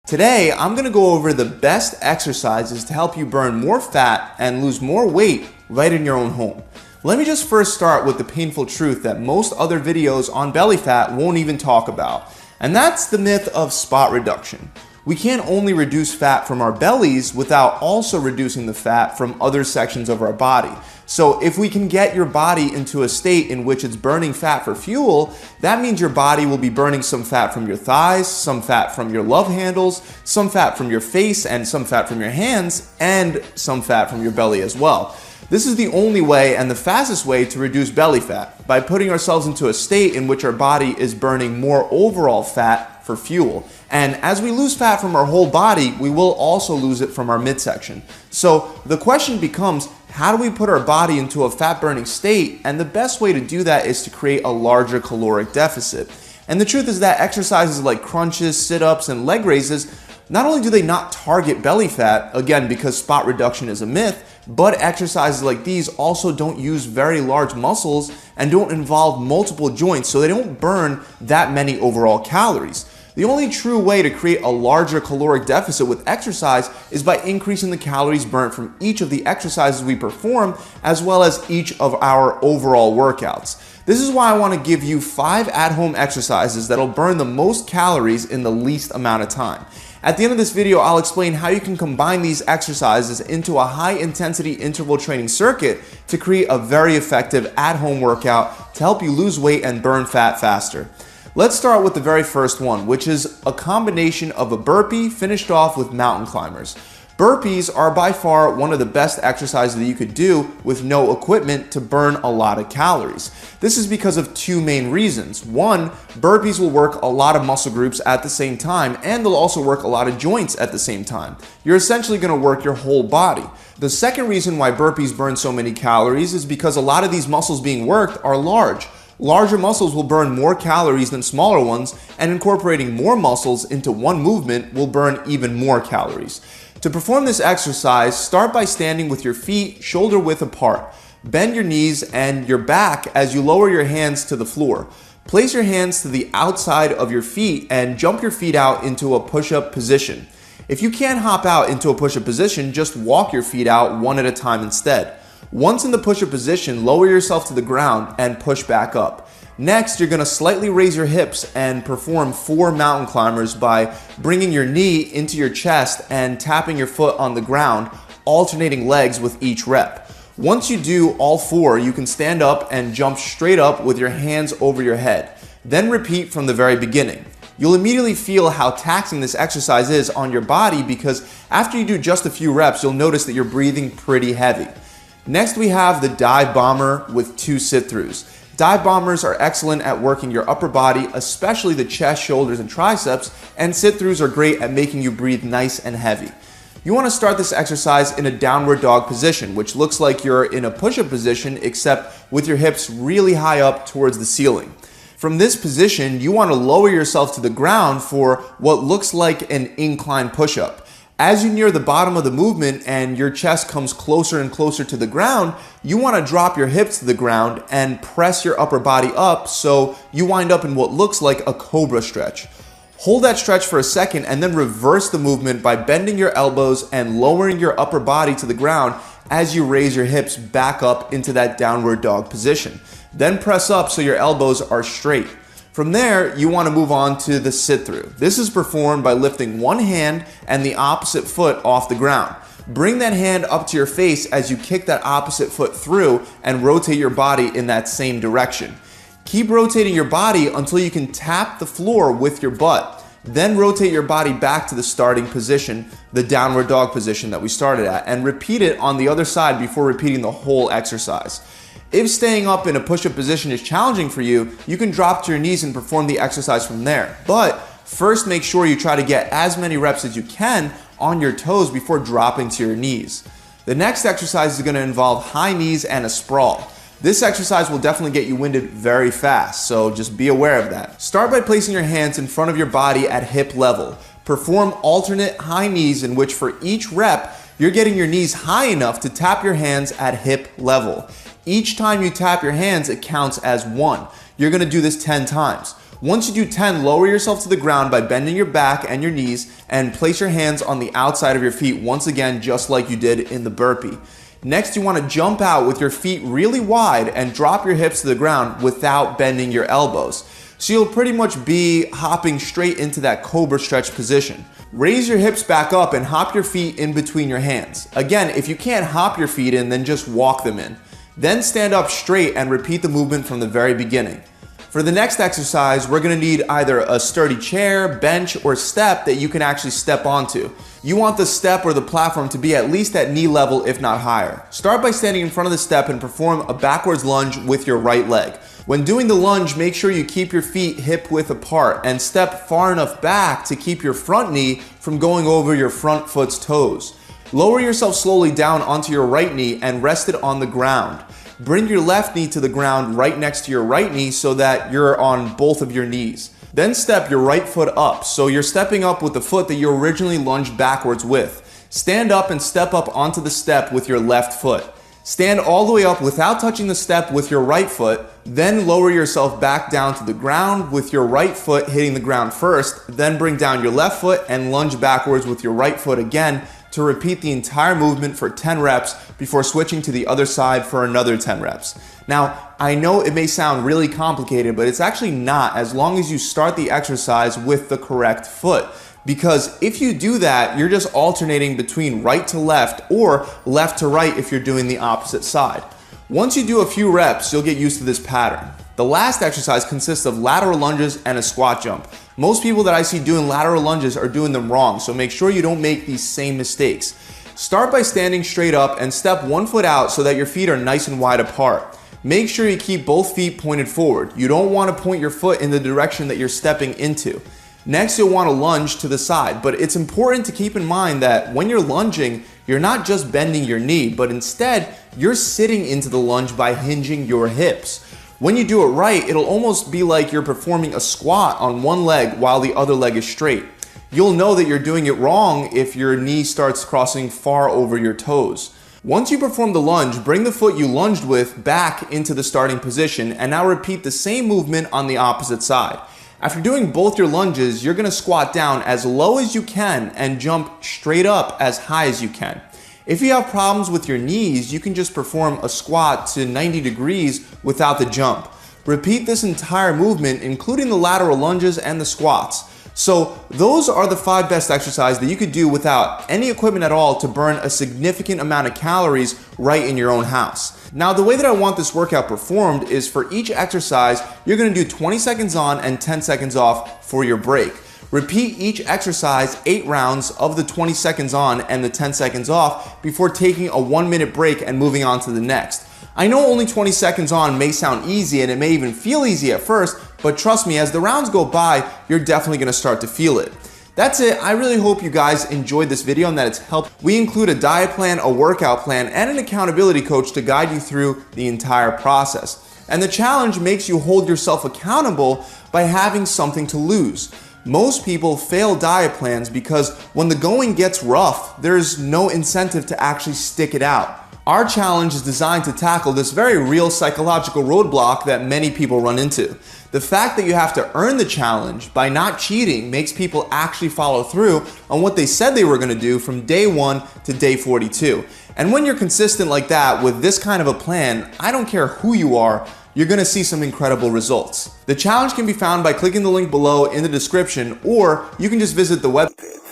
Today, I'm going to go over the best exercises to help you burn more fat and lose more weight right in your own home. Let me just first start with the painful truth that most other videos on belly fat won't even talk about, and that's the myth of spot reduction. We can't only reduce fat from our bellies without also reducing the fat from other sections of our body. So if we can get your body into a state in which it's burning fat for fuel, that means your body will be burning some fat from your thighs, some fat from your love handles, some fat from your face, and some fat from your hands, and some fat from your belly as well. This is the only way and the fastest way to reduce belly fat, by putting ourselves into a state in which our body is burning more overall fat for fuel. And as we lose fat from our whole body, we will also lose it from our midsection. So the question becomes, how do we put our body into a fat burning state? And the best way to do that is to create a larger caloric deficit. And the truth is that exercises like crunches, sit-ups, and leg raises, not only do they not target belly fat, again because spot reduction is a myth, but exercises like these also don't use very large muscles and don't involve multiple joints, so they don't burn that many overall calories. The only true way to create a larger caloric deficit with exercise is by increasing the calories burnt from each of the exercises we perform, as well as each of our overall workouts. This is why I want to give you 5 at-home exercises that'll burn the most calories in the least amount of time. At the end of this video, I'll explain how you can combine these exercises into a high-intensity interval training circuit to create a very effective at-home workout to help you lose weight and burn fat faster. Let's start with the very first one, which is a combination of a burpee finished off with mountain climbers. Burpees are by far one of the best exercises that you could do with no equipment to burn a lot of calories. This is because of 2 main reasons. One, burpees will work a lot of muscle groups at the same time, and they'll also work a lot of joints at the same time. You're essentially going to work your whole body. The second reason why burpees burn so many calories is because a lot of these muscles being worked are large. Larger muscles will burn more calories than smaller ones, and incorporating more muscles into one movement will burn even more calories. To perform this exercise, start by standing with your feet shoulder width apart. Bend your knees and your back as you lower your hands to the floor. Place your hands to the outside of your feet and jump your feet out into a push-up position. If you can't hop out into a push-up position, just walk your feet out one at a time instead. Once in the push-up position, lower yourself to the ground and push back up. Next, you're going to slightly raise your hips and perform 4 mountain climbers by bringing your knee into your chest and tapping your foot on the ground, alternating legs with each rep. Once you do all 4, you can stand up and jump straight up with your hands over your head. Then repeat from the very beginning. You'll immediately feel how taxing this exercise is on your body, because after you do just a few reps, you'll notice that you're breathing pretty heavy. Next, we have the dive bomber with 2 sit-throughs. Dive bombers are excellent at working your upper body, especially the chest, shoulders, and triceps, and sit-throughs are great at making you breathe nice and heavy. You want to start this exercise in a downward dog position, which looks like you're in a push-up position except with your hips really high up towards the ceiling. From this position, you want to lower yourself to the ground for what looks like an incline push-up. As you near the bottom of the movement and your chest comes closer and closer to the ground, you want to drop your hips to the ground and press your upper body up so you wind up in what looks like a cobra stretch. Hold that stretch for a second and then reverse the movement by bending your elbows and lowering your upper body to the ground as you raise your hips back up into that downward dog position. Then press up so your elbows are straight. From there, you want to move on to the sit-through. This is performed by lifting one hand and the opposite foot off the ground. Bring that hand up to your face as you kick that opposite foot through and rotate your body in that same direction. Keep rotating your body until you can tap the floor with your butt. Then rotate your body back to the starting position, the downward dog position that we started at, and repeat it on the other side before repeating the whole exercise. If staying up in a push-up position is challenging for you, you can drop to your knees and perform the exercise from there. But first, make sure you try to get as many reps as you can on your toes before dropping to your knees. The next exercise is going to involve high knees and a sprawl. This exercise will definitely get you winded very fast, so just be aware of that. Start by placing your hands in front of your body at hip level. Perform alternate high knees in which for each rep, you're getting your knees high enough to tap your hands at hip level. Each time you tap your hands, it counts as 1. You're going to do this 10 times. Once you do 10, lower yourself to the ground by bending your back and your knees and place your hands on the outside of your feet once again, just like you did in the burpee. Next, you want to jump out with your feet really wide and drop your hips to the ground without bending your elbows. So you'll pretty much be hopping straight into that cobra stretch position. Raise your hips back up and hop your feet in between your hands. Again, if you can't hop your feet in, then just walk them in. Then stand up straight and repeat the movement from the very beginning. For the next exercise, we're gonna need either a sturdy chair, bench, or step that you can actually step onto. You want the step or the platform to be at least at knee level, if not higher. Start by standing in front of the step and perform a backwards lunge with your right leg. When doing the lunge, make sure you keep your feet hip width apart and step far enough back to keep your front knee from going over your front foot's toes. Lower yourself slowly down onto your right knee and rest it on the ground. Bring your left knee to the ground right next to your right knee so that you're on both of your knees. Then step your right foot up, so you're stepping up with the foot that you originally lunged backwards with. Stand up and step up onto the step with your left foot. Stand all the way up without touching the step with your right foot, then lower yourself back down to the ground with your right foot hitting the ground first, then bring down your left foot and lunge backwards with your right foot again to repeat the entire movement for 10 reps before switching to the other side for another 10 reps. Now, I know it may sound really complicated, but it's actually not, as long as you start the exercise with the correct foot. Because if you do that, you're just alternating between right to left or left to right if you're doing the opposite side. Once you do a few reps, you'll get used to this pattern. The last exercise consists of lateral lunges and a squat jump. Most people that I see doing lateral lunges are doing them wrong, so make sure you don't make these same mistakes. Start by standing straight up and step one foot out so that your feet are nice and wide apart. Make sure you keep both feet pointed forward. You don't want to point your foot in the direction that you're stepping into. Next, you'll want to lunge to the side, but it's important to keep in mind that when you're lunging, you're not just bending your knee, but instead, you're sitting into the lunge by hinging your hips. When you do it right, it'll almost be like you're performing a squat on one leg while the other leg is straight. You'll know that you're doing it wrong if your knee starts crossing far over your toes. Once you perform the lunge, bring the foot you lunged with back into the starting position and now repeat the same movement on the opposite side. After doing both your lunges, you're gonna squat down as low as you can and jump straight up as high as you can. If you have problems with your knees, you can just perform a squat to 90 degrees without the jump. Repeat this entire movement, including the lateral lunges and the squats. So those are the 5 best exercises that you could do without any equipment at all to burn a significant amount of calories right in your own house. Now, the way that I want this workout performed is for each exercise, you're gonna do 20 seconds on and 10 seconds off for your break. Repeat each exercise 8 rounds of the 20 seconds on and the 10 seconds off before taking a 1-minute break and moving on to the next. I know only 20 seconds on may sound easy and it may even feel easy at first, but trust me, as the rounds go by, you're definitely gonna start to feel it. That's it. I really hope you guys enjoyed this video and that it's helped. We include a diet plan, a workout plan, and an accountability coach to guide you through the entire process. And the challenge makes you hold yourself accountable by having something to lose. Most people fail diet plans because when the going gets rough, there's no incentive to actually stick it out. Our challenge is designed to tackle this very real psychological roadblock that many people run into. The fact that you have to earn the challenge by not cheating makes people actually follow through on what they said they were going to do from day 1 to day 42. And when you're consistent like that with this kind of a plan, I don't care who you are, you're going to see some incredible results. The challenge can be found by clicking the link below in the description, or you can just visit the webpage.